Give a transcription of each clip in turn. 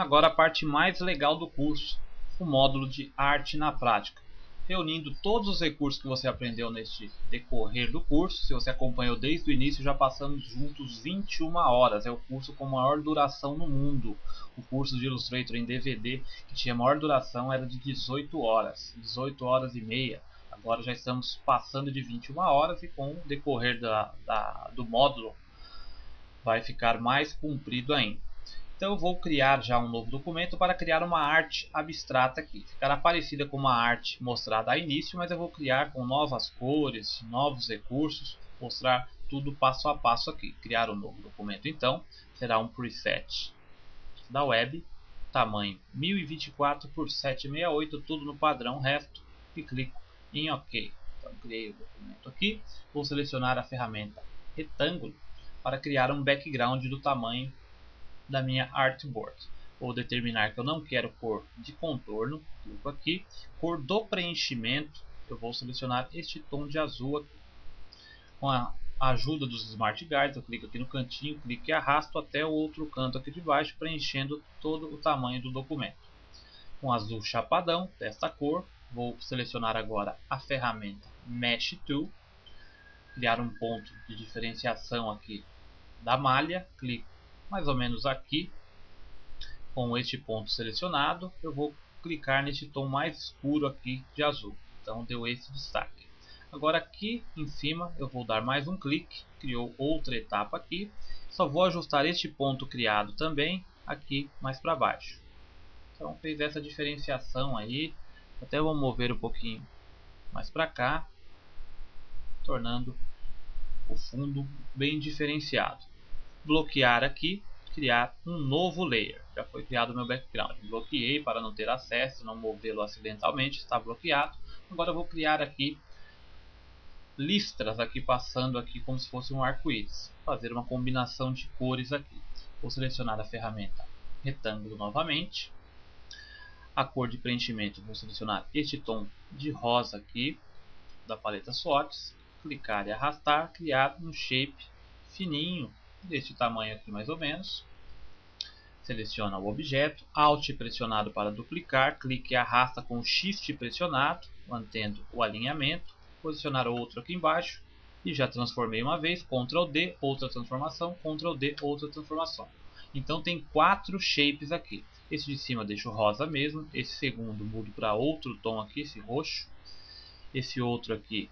Agora a parte mais legal do curso, o módulo de arte na prática, reunindo todos os recursos que você aprendeu neste decorrer do curso. Se você acompanhou desde o início, já passamos juntos 21 horas, é o curso com maior duração no mundo. O curso de Illustrator em DVD, que tinha maior duração, era de 18 horas, 18 horas e meia. Agora já estamos passando de 21 horas e com o decorrer do módulo vai ficar mais comprido ainda. Então eu vou criar já um novo documento para criar uma arte abstrata aqui. Ficará parecida com uma arte mostrada ao início, mas eu vou criar com novas cores, novos recursos, mostrar tudo passo a passo aqui. Criar um novo documento então, será um preset da web, tamanho 1024 por 768, tudo no padrão resto, e clico em OK. Então criei o documento aqui, vou selecionar a ferramenta retângulo para criar um background do tamanho da minha artboard. Vou determinar que eu não quero cor de contorno, clico aqui, cor do preenchimento, eu vou selecionar este tom de azul aqui. Com a ajuda dos Smart Guides, eu clico aqui no cantinho, clico e arrasto até o outro canto aqui de baixo, preenchendo todo o tamanho do documento. Com azul chapadão, desta cor, vou selecionar agora a ferramenta Mesh Tool, criar um ponto de diferenciação aqui da malha, clico mais ou menos aqui, com este ponto selecionado, eu vou clicar neste tom mais escuro aqui de azul, então deu esse destaque. Agora aqui em cima eu vou dar mais um clique, criou outra etapa aqui, só vou ajustar este ponto criado também aqui mais para baixo. Então fez essa diferenciação aí, até vou mover um pouquinho mais para cá, tornando o fundo bem diferenciado. Bloquear aqui, criar um novo layer. Já foi criado o meu background. Bloqueei para não ter acesso, não movê-lo acidentalmente, está bloqueado. Agora eu vou criar aqui listras aqui passando aqui como se fosse um arco-íris. Fazer uma combinação de cores aqui. Vou selecionar a ferramenta retângulo novamente. A cor de preenchimento, vou selecionar este tom de rosa aqui da paleta Swatches. Clicar e arrastar, criar um shape fininho deste tamanho aqui mais ou menos. Seleciona o objeto, Alt pressionado para duplicar, clique e arrasta com o Shift pressionado, mantendo o alinhamento, posicionar outro aqui embaixo e já transformei uma vez, Ctrl D, outra transformação, Ctrl D, outra transformação. Então tem 4 shapes aqui. Esse de cima deixo rosa mesmo, esse segundo mudo para outro tom aqui, esse roxo, esse outro aqui,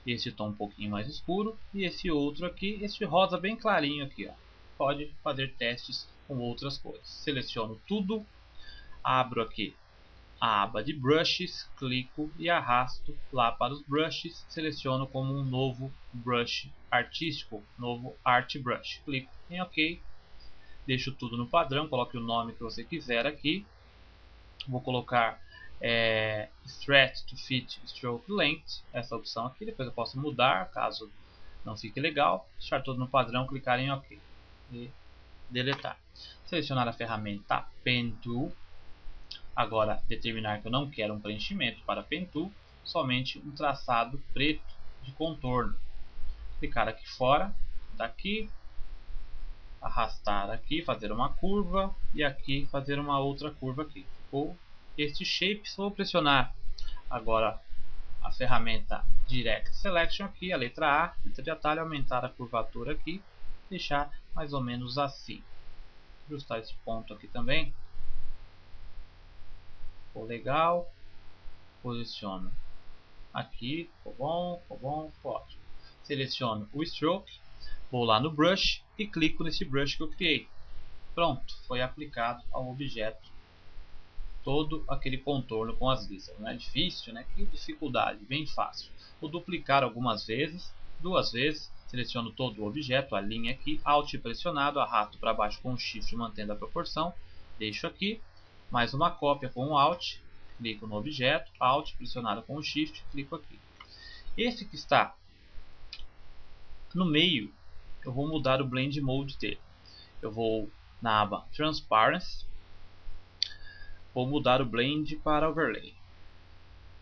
esse tom um pouquinho mais escuro, e esse outro aqui, esse rosa bem clarinho aqui, ó. Pode fazer testes com outras cores. Seleciono tudo, abro aqui a aba de brushes, clico e arrasto lá para os brushes, seleciono como um novo brush artístico, novo art brush. Clico em OK, deixo tudo no padrão, coloque o nome que você quiser aqui. Vou colocar Stretch to Fit Stroke Length, essa opção aqui, depois eu posso mudar caso não fique legal, deixar tudo no padrão, clicar em OK e deletar. Selecionar a ferramenta Pen Tool, agora determinar que eu não quero um preenchimento para Pen Tool, somente um traçado preto de contorno. Clicar aqui fora, daqui, arrastar aqui, fazer uma curva e aqui fazer uma outra curva aqui. Ficou este shape. Vou pressionar agora a ferramenta Direct Selection aqui, a letra A, letra de atalho, aumentar a curvatura aqui, deixar mais ou menos assim. Ajustar esse ponto aqui também. Ficou legal. Posiciono aqui, ficou bom, ficou ótimo. Seleciono o Stroke, vou lá no Brush e clico nesse brush que eu criei. Pronto, foi aplicado ao objeto todo aquele contorno com as listas. Não é difícil, né? Que dificuldade, bem fácil. Vou duplicar algumas vezes, 2 vezes, seleciono todo o objeto, a linha aqui, Alt pressionado, arrasto para baixo com o Shift mantendo a proporção, deixo aqui, mais uma cópia com o Alt, clico no objeto, Alt pressionado com o Shift, clico aqui. Esse que está no meio, eu vou mudar o Blend Mode dele. Eu vou na aba Transparency, vou mudar o Blend para Overlay,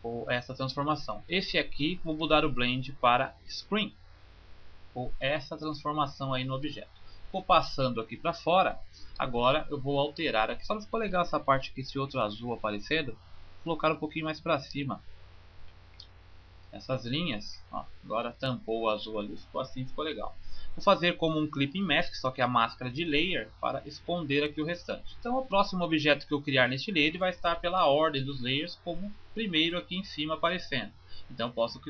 ou essa transformação. Esse aqui, vou mudar o Blend para Screen, ou essa transformação aí no objeto. for passando aqui para fora, agora eu vou alterar aqui. Só não ficou legal essa parte aqui, esse outro azul aparecendo. Vou colocar um pouquinho mais para cima. Essas linhas, ó, agora tampou o azul ali, ficou assim, ficou legal. Vou fazer como um clipping mask, só que a máscara de layer, para esconder aqui o restante. Então o próximo objeto que eu criar neste layer vai estar pela ordem dos layers, como primeiro aqui em cima aparecendo. Então posso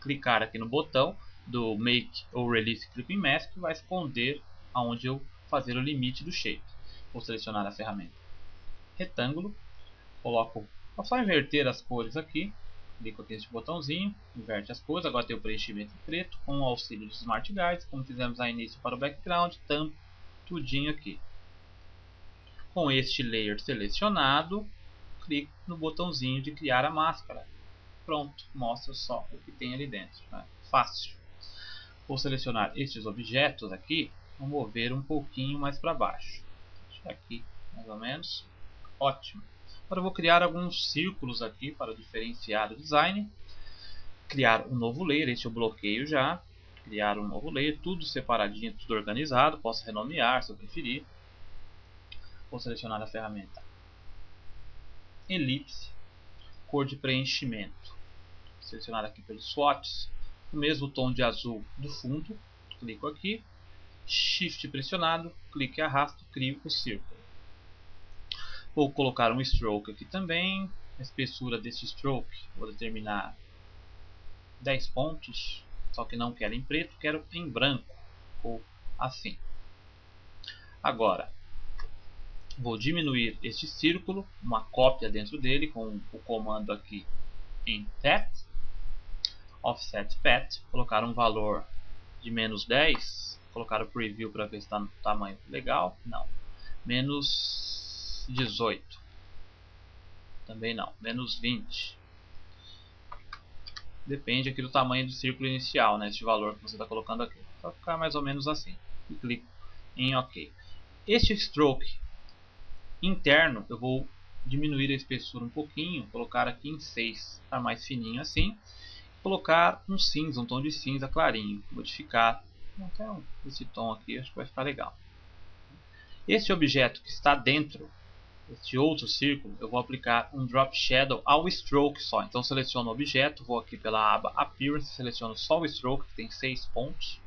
clicar aqui no botão do Make ou Release Clipping Mask, que vai esconder aonde eu fazer o limite do shape. Vou selecionar a ferramenta retângulo, coloco, vou só inverter as cores aqui. Clico aqui nesse botãozinho, inverte as cores, agora tem o preenchimento preto com o auxílio dos Smart Guides, como fizemos a início para o background, tampo tudinho aqui. Com este layer selecionado, clico no botãozinho de criar a máscara. Pronto, mostra só o que tem ali dentro, né? Fácil. Vou selecionar estes objetos aqui, vou mover um pouquinho mais para baixo. Deixa aqui, mais ou menos. Ótimo. Agora eu vou criar alguns círculos aqui para diferenciar o design. Criar um novo layer, esse eu bloqueio já. Criar um novo layer, tudo separadinho, tudo organizado. Posso renomear se eu preferir. Vou selecionar a ferramenta Elipse, cor de preenchimento. Selecionar aqui pelos swatches, o mesmo tom de azul do fundo. Clico aqui, Shift pressionado, clique e arrasto, crio o círculo. Vou colocar um stroke aqui também. A espessura desse stroke vou determinar 10 pontos. Só que não quero em preto, quero em branco. Ou assim. Agora, vou diminuir este círculo, uma cópia dentro dele, com o comando aqui em Path, Offset Path. Colocar um valor de menos 10. Colocar o preview para ver se está no tamanho legal. Não. Menos 18. Também não. Menos 20. Depende aqui do tamanho do círculo inicial, né? Este valor que você está colocando aqui. Vai ficar mais ou menos assim. E clico em OK. Este stroke interno eu vou diminuir a espessura um pouquinho. Colocar aqui em 6. Para mais fininho assim. Colocar um cinza, um tom de cinza clarinho. Modificar. Até esse tom aqui, acho que vai ficar legal. Este objeto que está dentro, este outro círculo, eu vou aplicar um Drop Shadow ao stroke só. Então seleciono o objeto, vou aqui pela aba Appearance, seleciono só o stroke, que tem 6 pontos.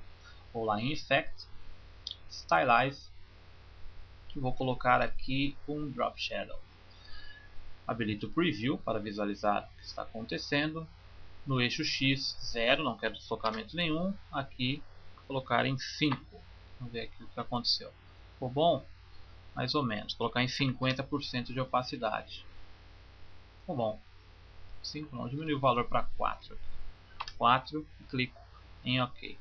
Vou lá em Effect, Stylize, e vou colocar aqui um Drop Shadow. Habilito o Preview para visualizar o que está acontecendo. No eixo X, 0, não quero deslocamento nenhum. Aqui, colocar em 5. Vamos ver aqui o que aconteceu. Ficou bom? Mais ou menos. Colocar em 50% de opacidade. Ficou bom. 5 não, diminui o valor para 4. 4 e clico em OK.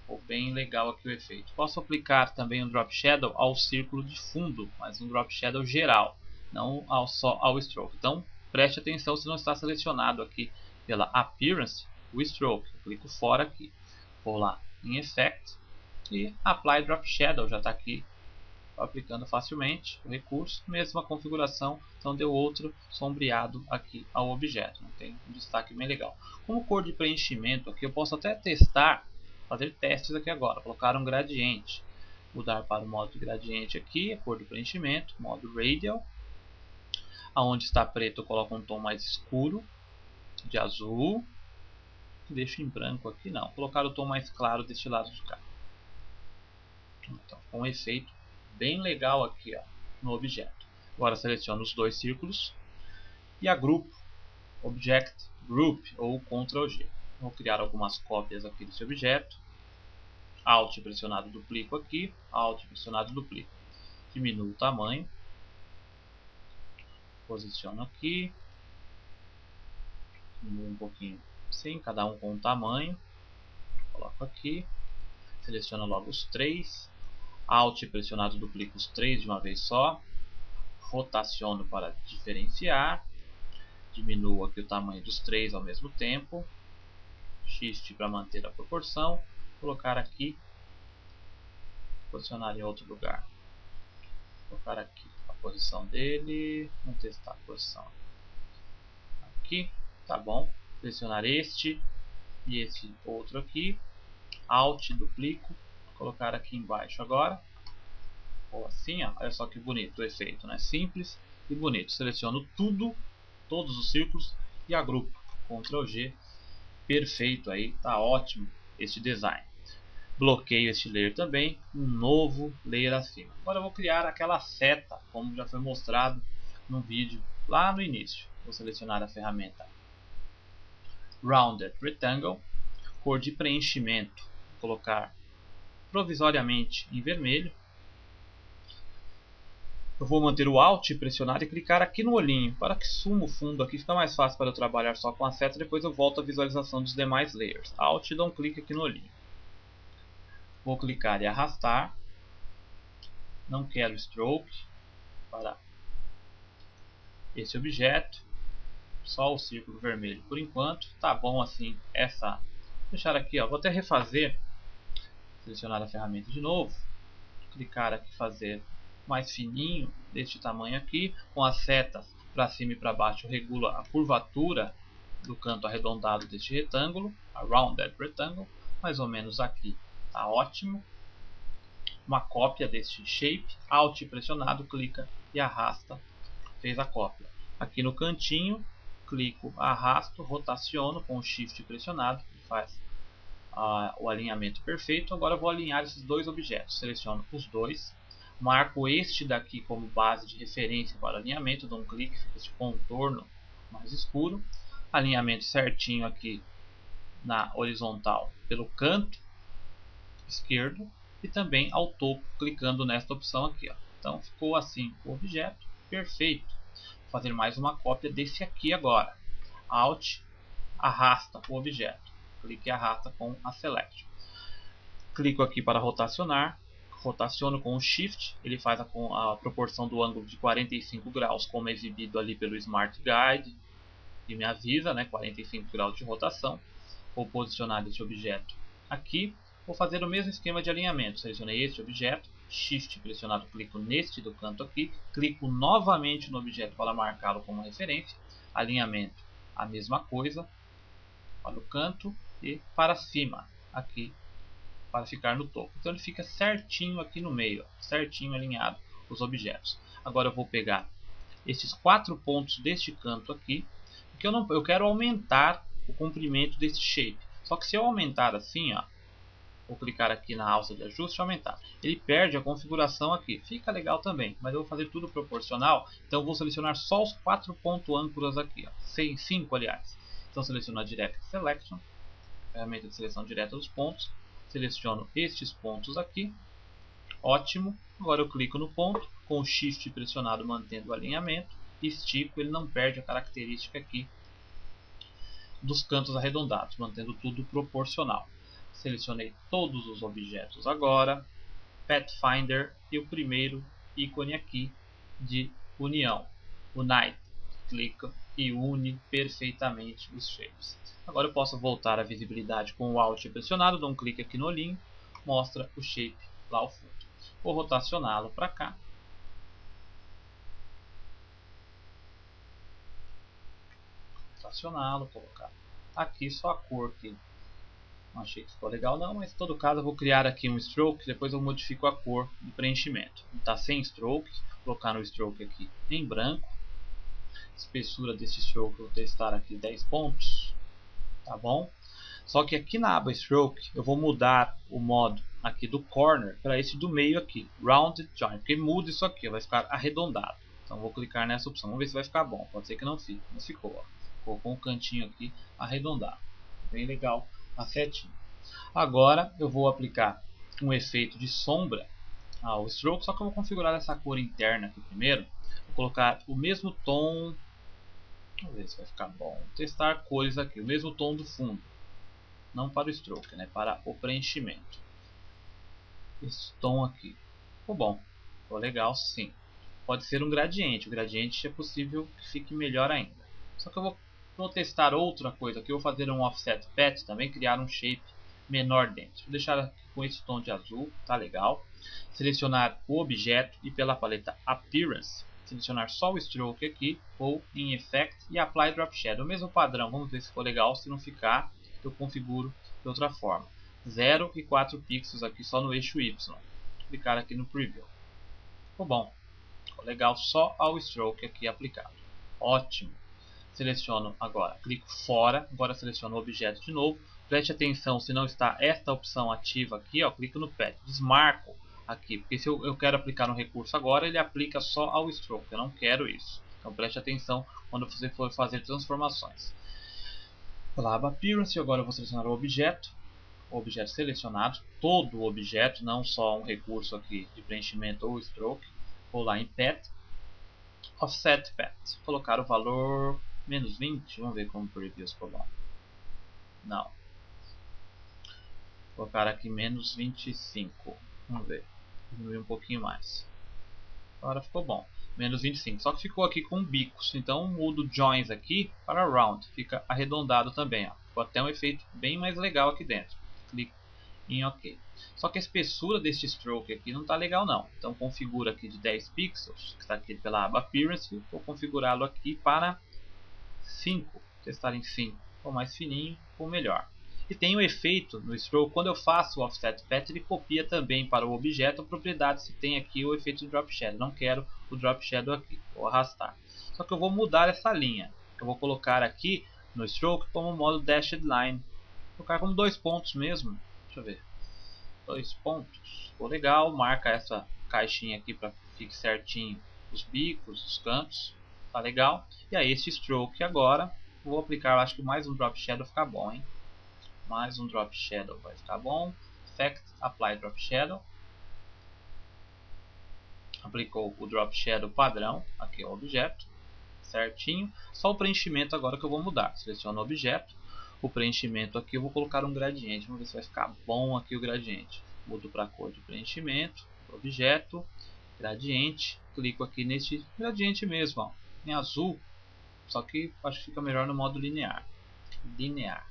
Ficou bem legal aqui o efeito. Posso aplicar também um Drop Shadow ao círculo de fundo, mas um Drop Shadow geral, não só ao stroke. Então preste atenção se não está selecionado aqui pela Appearance o stroke. Eu clico fora aqui. Vou lá em Effect e Apply Drop Shadow, já está aqui aplicando facilmente o recurso. Mesma configuração, então deu outro sombreado aqui ao objeto. Tem um destaque bem legal. Como cor de preenchimento aqui, eu posso até testar, fazer testes aqui agora. Colocar um gradiente. Mudar para o modo de gradiente aqui, a cor do preenchimento, modo Radial. Aonde está preto eu coloco um tom mais escuro, de azul. Deixo em branco aqui não. Vou colocar o tom mais claro deste lado de cá. Então, com um efeito bem legal aqui, ó, no objeto. Agora seleciono os dois círculos e agrupo Object Group ou Ctrl G. Vou criar algumas cópias aqui desse objeto. Alt pressionado, duplico aqui. Alt pressionado, duplico. Diminuo o tamanho. Posiciono aqui. Diminuo um pouquinho. Sim, cada um com um tamanho. Coloco aqui. Seleciono logo os três. Alt pressionado, duplico os três de uma vez só. Rotaciono para diferenciar. Diminuo aqui o tamanho dos três ao mesmo tempo. Shift para manter a proporção. Colocar aqui. Posicionar em outro lugar. Colocar aqui a posição dele. Vamos testar a posição. Aqui. Tá bom. Selecionar este e esse outro aqui. Alt, duplico. Colocar aqui embaixo agora. Ficou assim, ó. Olha só que bonito o efeito, né? Simples e bonito. Seleciono tudo, todos os círculos e agrupo. Ctrl G. Perfeito aí, tá ótimo este design. Bloqueio este layer também, um novo layer acima. Agora eu vou criar aquela seta, como já foi mostrado no vídeo lá no início. Vou selecionar a ferramenta Rounded Rectangle, cor de preenchimento, vou colocar provisoriamente em vermelho. Eu vou manter o Alt pressionado e clicar aqui no olhinho, para que suma o fundo aqui, fica mais fácil para eu trabalhar só com a seta, depois eu volto à visualização dos demais layers. Alt e dou um clique aqui no olhinho. Vou clicar e arrastar. Não quero stroke para esse objeto. Só o círculo vermelho por enquanto. Tá bom assim essa. Vou deixar aqui, ó. Vou até refazer. Selecionar a ferramenta de novo. Clicar aqui fazer mais fininho, deste tamanho aqui. Com as setas para cima e para baixo, regula a curvatura do canto arredondado deste retângulo. A Rounded Rectangle. Mais ou menos aqui. Tá ótimo. Uma cópia deste shape, Alt pressionado, clica e arrasta, fez a cópia. Aqui no cantinho, clico, arrasto, rotaciono com o Shift pressionado, faz o alinhamento perfeito. Agora eu vou alinhar esses dois objetos, seleciono os dois, marco este daqui como base de referência para o alinhamento, dou um clique, fica este contorno mais escuro, alinhamento certinho aqui na horizontal pelo canto esquerdo, e também ao topo, clicando nesta opção aqui. Ó. Então ficou assim o objeto, perfeito. Vou fazer mais uma cópia desse aqui agora. Alt, arrasta o objeto. Clique e arrasta com a Selection. Clico aqui para rotacionar. Rotaciono com o Shift. Ele faz a proporção do ângulo de 45 graus, como é exibido ali pelo Smart Guide. E me avisa, né, 45 graus de rotação. Vou posicionar esse objeto aqui. Vou fazer o mesmo esquema de alinhamento. Selecionei este objeto, Shift pressionado, clico neste do canto aqui, clico novamente no objeto para marcá-lo como referência. Alinhamento, a mesma coisa, para o canto e para cima, aqui, para ficar no topo. Então ele fica certinho aqui no meio, certinho alinhado os objetos. Agora eu vou pegar esses 4 pontos deste canto aqui, porque eu quero aumentar o comprimento desse shape. Só que se eu aumentar assim, ó, vou clicar aqui na alça de ajuste e aumentar. Ele perde a configuração aqui. Fica legal também, mas eu vou fazer tudo proporcional. Então eu vou selecionar só os 4 pontos âncoras aqui. 5, aliás. Então seleciono a Direct Selection. Ferramenta de seleção direta dos pontos. Seleciono estes pontos aqui. Ótimo. Agora eu clico no ponto. Com o Shift pressionado mantendo o alinhamento. Estico. Ele não perde a característica aqui dos cantos arredondados. Mantendo tudo proporcional. Selecionei todos os objetos agora, Pathfinder e o primeiro ícone aqui de união, Unite. Clica e une perfeitamente os shapes. Agora eu posso voltar à visibilidade com o Alt pressionado, dou um clique aqui no olhinho, mostra o shape lá ao fundo. Vou rotacioná-lo para cá. Rotacioná-lo, colocar aqui só a cor que não achei que ficou legal não, mas em todo caso eu vou criar aqui um stroke, depois eu modifico a cor do preenchimento. Está sem stroke, vou colocar no stroke aqui em branco. Espessura desse stroke eu vou testar aqui 10 pontos, tá bom? Só que aqui na aba stroke eu vou mudar o modo aqui do corner para esse do meio aqui, rounded join, porque muda isso aqui, vai ficar arredondado. Então vou clicar nessa opção, vamos ver se vai ficar bom, pode ser que não fique, mas ficou, ó. Ficou com o cantinho aqui arredondado, bem legal. A setinha. Agora eu vou aplicar um efeito de sombra ao stroke, só que eu vou configurar essa cor interna aqui primeiro. Vou colocar o mesmo tom, vamos ver se vai ficar bom. Vou testar cores aqui, o mesmo tom do fundo, não para o stroke, né, para o preenchimento. Esse tom aqui, ficou bom, ficou legal sim. Pode ser um gradiente, o gradiente é possível que fique melhor ainda. Só que eu vou testar outra coisa aqui, eu vou fazer um offset path também, criar um shape menor dentro. Vou deixar aqui com esse tom de azul, tá legal. Selecionar o objeto e pela paleta Appearance, selecionar só o stroke aqui, ou em Effect e Apply Drop Shadow. O mesmo padrão, vamos ver se ficou legal, se não ficar, eu configuro de outra forma. 0 e 4 pixels aqui só no eixo Y. Vou clicar aqui no Preview. Ficou bom. Ficou legal só ao stroke aqui aplicado. Ótimo. Seleciono agora, clico fora, agora seleciono o objeto de novo. Preste atenção se não está esta opção ativa aqui, ó, clico no pad, desmarco aqui, porque se eu quero aplicar um recurso agora, ele aplica só ao stroke, eu não quero isso. Então preste atenção quando você for fazer transformações. Pela aba Appearance, agora eu vou selecionar o objeto selecionado, todo o objeto, não só um recurso aqui de preenchimento ou stroke. Vou lá em Pad, Offset Pad, colocar o valor menos 20, vamos ver como o preview ficou bom. Não. Vou colocar aqui menos 25, vamos ver, diminuir um pouquinho mais. Agora ficou bom, menos 25, só que ficou aqui com bicos, então mudo Joins aqui para Round, fica arredondado também, ó. Ficou até um efeito bem mais legal aqui dentro. Clico em OK. Só que a espessura deste stroke aqui não está legal não. Então configura aqui de 10 pixels, que está aqui pela aba Appearance, vou configurá-lo aqui para 5, testar em 5, ou mais fininho ou melhor. E tem o efeito no stroke, quando eu faço o Offset Path, ele copia também para o objeto a propriedade se tem aqui o efeito de Drop Shadow. Não quero o Drop Shadow aqui, vou arrastar. Só que eu vou mudar essa linha. Eu vou colocar aqui no stroke como modo Dashed Line. Vou colocar como 2 pontos mesmo. Deixa eu ver. 2 pontos. Ficou legal. Marca essa caixinha aqui para que fique certinho os bicos, os cantos. Tá legal. E aí este stroke agora, vou aplicar, acho que mais um Drop Shadow fica bom, hein? Mais um Drop Shadow vai ficar bom. Effect, Apply Drop Shadow. Aplicou o Drop Shadow padrão, aqui é o objeto, certinho. Só o preenchimento agora que eu vou mudar. Seleciono o objeto. O preenchimento aqui eu vou colocar um gradiente. Vamos ver se vai ficar bom aqui o gradiente. Mudo para a cor de preenchimento, objeto, gradiente. Clico aqui neste gradiente mesmo, ó, em azul. Só que acho que fica melhor no modo linear. Linear.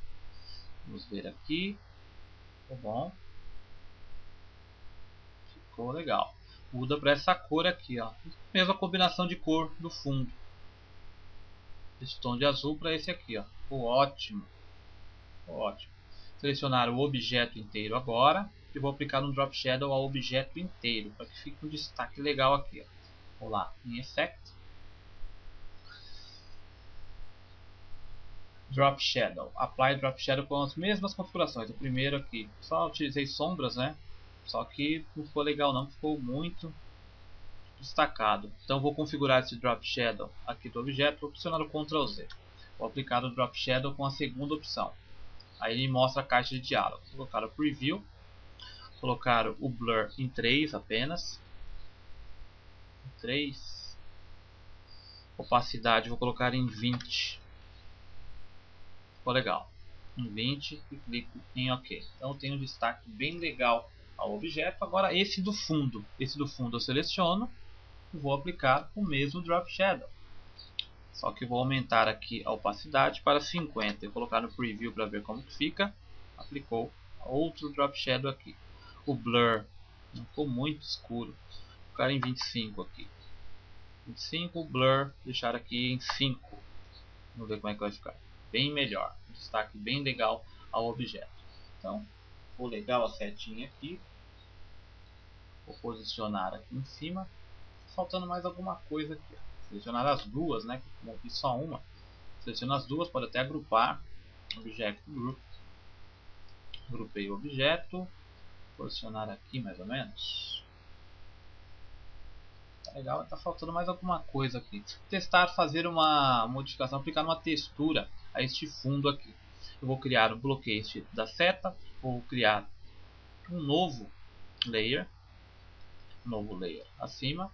Vamos ver aqui. Ficou bom. Ficou legal. Muda para essa cor aqui, ó. Mesma combinação de cor do fundo. Esse tom de azul para esse aqui, ó. Ficou ótimo. Ficou ótimo. Selecionar o objeto inteiro agora. E vou aplicar um Drop Shadow ao objeto inteiro. Para que fique um destaque legal aqui, ó. Vou lá em Effect. Drop Shadow. Apply Drop Shadow com as mesmas configurações. O primeiro aqui, só utilizei sombras, né? Só que não ficou legal não, ficou muito destacado. Então vou configurar esse Drop Shadow aqui do objeto, vou pressionar o Ctrl Z. Vou aplicar o Drop Shadow com a segunda opção. Aí ele mostra a caixa de diálogo. Vou colocar o Preview, colocar o Blur em 3 apenas. 3. Opacidade vou colocar em 20. Ficou legal. Em 20 e clico em OK. Então tem um destaque bem legal ao objeto. Agora esse do fundo. Esse do fundo eu seleciono e vou aplicar o mesmo Drop Shadow. Só que vou aumentar aqui a opacidade para 50. E colocar no Preview para ver como que fica. Aplicou outro Drop Shadow aqui. O Blur não ficou muito escuro. Vou colocar em 25 aqui. 25, o Blur deixar aqui em 5. Vamos ver como é que vai ficar. Bem melhor, um destaque bem legal ao objeto. Então, vou legal a setinha aqui, vou posicionar aqui em cima, faltando mais alguma coisa aqui. Selecionar as duas, né? Como eu fiz só uma, seleciono as duas, pode até agrupar. Object Group, grupei o objeto, posicionar aqui mais ou menos. Tá legal, está faltando mais alguma coisa aqui. Testar, fazer uma modificação, aplicar uma textura a este fundo aqui. Eu vou criar um bloqueio da seta, vou criar um novo layer acima,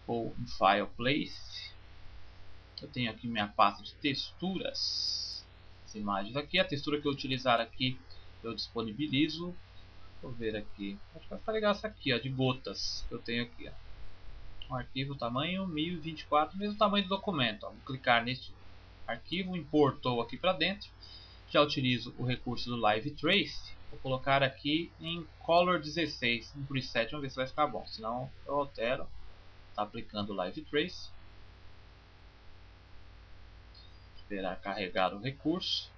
ou um File Place. Eu tenho aqui minha pasta de texturas, as imagens aqui, a textura que eu utilizar aqui eu disponibilizo. Vou ver aqui, acho que vai ficar legal essa aqui, ó, de gotas que eu tenho aqui, ó. Um arquivo tamanho 1024, mesmo tamanho do documento, ó. Vou clicar neste arquivo, importou aqui para dentro. Já utilizo o recurso do Live Trace. Vou colocar aqui em Color 16, um preset, vamos ver se vai ficar bom. Senão eu altero. Está aplicando o Live Trace. Esperar carregar o recurso.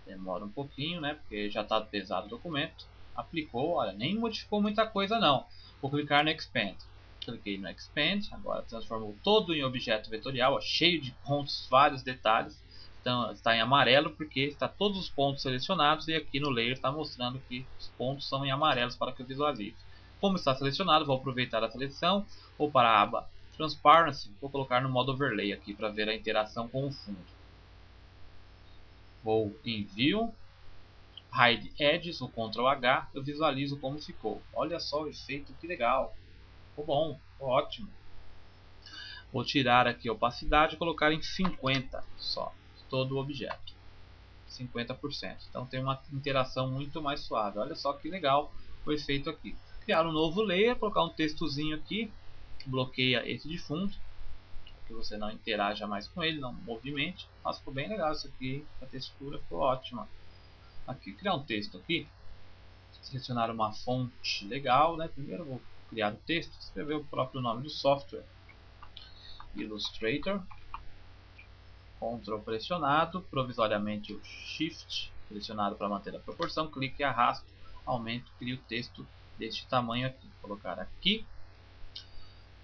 Demora um pouquinho, né? Porque já está pesado o documento. aplicou, olha, nem modificou muita coisa não. Vou clicar no Expand. Cliquei no Expand, agora transformou todo em objeto vetorial, ó, cheio de pontos, vários detalhes. Então está em amarelo porque está todos os pontos selecionados e aqui no Layer está mostrando que os pontos são em amarelos para que eu visualize. Como está selecionado, vou aproveitar a seleção, ou para a aba Transparency, vou colocar no modo Overlay aqui para ver a interação com o fundo. Vou em View, Hide Edges, o Ctrl H, eu visualizo como ficou. Olha só o efeito, que legal. Ficou bom, ficou ótimo. Vou tirar aqui a opacidade e colocar em 50 só, todo o objeto. 50%. Então tem uma interação muito mais suave. Olha só que legal o efeito aqui. Criar um novo layer, colocar um textozinho aqui, bloqueia esse de fundo, que você não interaja mais com ele, não movimente. Mas ficou bem legal isso aqui, a textura ficou ótima. Aqui, criar um texto aqui, selecionar uma fonte legal, né? Primeiro eu vou criar o texto, escrever o próprio nome do software, Illustrator, Ctrl pressionado, provisoriamente o Shift pressionado para manter a proporção, clique e arrasto, aumento, crio o texto deste tamanho aqui. Vou colocar aqui,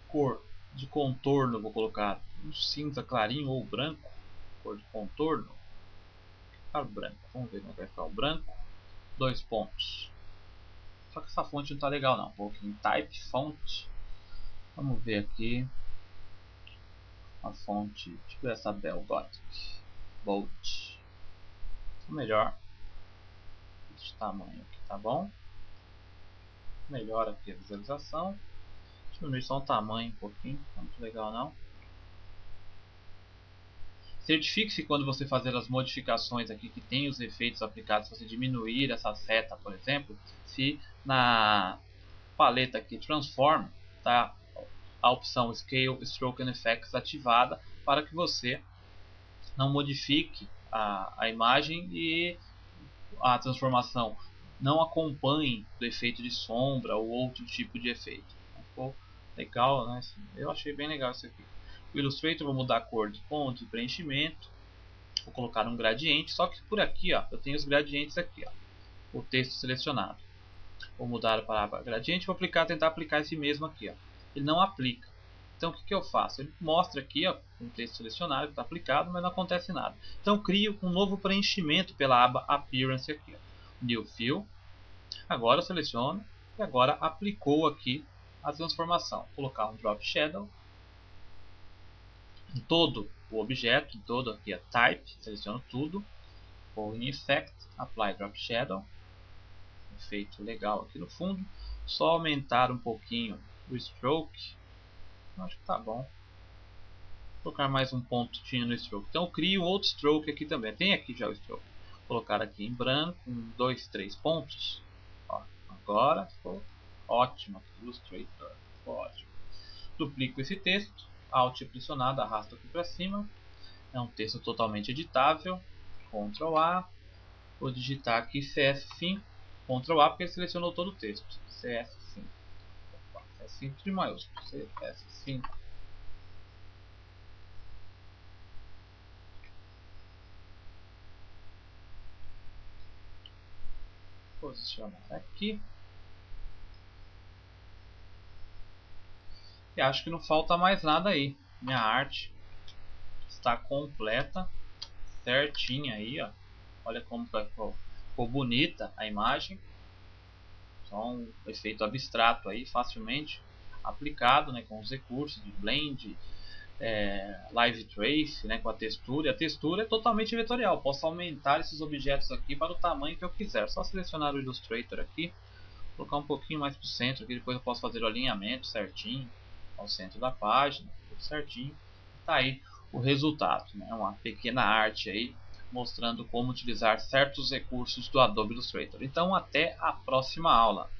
cor de contorno, vou colocar um cinza clarinho ou branco, cor de contorno, para branco, vamos ver como vai ficar o branco, 2 pontos. Só que essa fonte não está legal não, vou aqui em Type, Font, vamos ver aqui, a fonte, tipo essa Bell Gothic, Bold, o melhor, esse tamanho aqui, tá bom? Melhora aqui a visualização, diminuir só o tamanho um pouquinho, não é muito legal não. Certifique-se quando você fazer as modificações aqui que tem os efeitos aplicados, se você diminuir essa seta, por exemplo, se na paleta aqui Transform tá a opção Scale, Stroke and Effects ativada para que você não modifique a imagem e a transformação não acompanhe do efeito de sombra ou outro tipo de efeito. Ficou legal, né? Eu achei bem legal isso aqui. O Illustrator, vou mudar a cor de ponto e preenchimento. Vou colocar um gradiente, só que por aqui ó, eu tenho os gradientes aqui, ó, o texto selecionado. Vou mudar para a gradiente, vou tentar aplicar esse mesmo aqui. Ó. Ele não aplica. Então o que eu faço? Ele mostra aqui ó, um texto selecionado que está aplicado, mas não acontece nada. Então eu crio um novo preenchimento pela aba Appearance aqui. Ó. New Fill. Agora eu seleciono e agora aplicou aqui a transformação. Vou colocar um Drop Shadow em todo o objeto, em todo aqui a Type, seleciono tudo. Vou em Effect, Apply Drop Shadow. Efeito legal aqui no fundo. Só aumentar um pouquinho o Stroke. Acho que tá bom. Vou colocar mais um pontinho no Stroke. Então eu crio outro Stroke aqui também. Tem aqui já o Stroke. Vou colocar aqui em branco, 1, 2, 3 pontos. Ó, agora ficou ótimo aqui, Illustrator. Ficou ótimo. Duplico esse texto, Alt pressionado, arrasto aqui para cima. É um texto totalmente editável. Ctrl A. Vou digitar aqui CS5. Ctrl A porque ele selecionou todo o texto. CS5. CS5 de maiúsculo. CS5. Posicionar aqui. E acho que não falta mais nada aí. Minha arte está completa, certinha aí, ó. Olha como ficou bonita a imagem. Só um efeito abstrato aí, facilmente aplicado, né, com os recursos de Blend, Live Trace, né, com a textura. E a textura é totalmente vetorial. Posso aumentar esses objetos aqui para o tamanho que eu quiser. Só selecionar o Illustrator aqui, colocar um pouquinho mais para o centro, que depois eu posso fazer o alinhamento certinho ao centro da página, tudo certinho. Tá aí o resultado, né? Uma pequena arte aí mostrando como utilizar certos recursos do Adobe Illustrator. Então até a próxima aula.